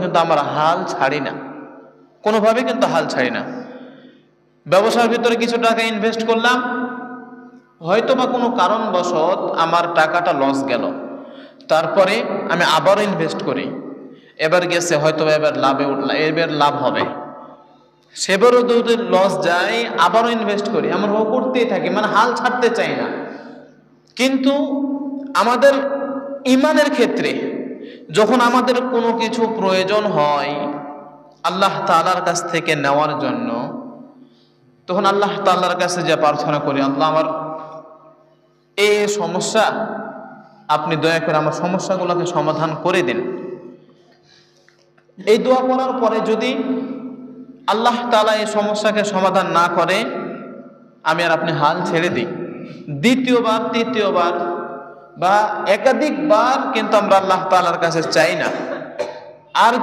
কিন্তু আমার হাল ছাড়ি না, কোনোভাবে কিন্তু হাল ছাড়ি না। ব্যবসার ভিতরে কিছু টাকা ইনভেস্ট করলাম, হয়তো বা কোনো কারণবশত আমার টাকাটা লস গেল, তারপরে আমি আবারও ইনভেস্ট করি, এবার গেছে হয়তো এবার লাভ হবে, সেবারও যদি লস যায় আবারও ইনভেস্ট করি, আমরা করতেই থাকি, মানে হাল ছাড়তে চাই না। কিন্তু আমাদের ইমানের ক্ষেত্রে যখন আমাদের কোনো কিছু প্রয়োজন হয় আল্লাহ তাআলার কাছ থেকে নেওয়ার জন্য, তখন আল্লাহ তাআলার কাছে যে প্রার্থনা করি, আল্লাহ আমার এই সমস্যা, আপনি দয়া করে আমার সমস্যাগুলোকে সমাধান করে দিন। এই দোয়া করার পরে যদি আল্লাহ তাআলা এই সমস্যাকে সমাধান না করে, আমি আর আপনি হাল ছেড়ে দিই, দ্বিতীয়বার তৃতীয়বার বা একাধিকবার কিন্তু আমরা আল্লাহ তাআলার কাছে চাই না। আর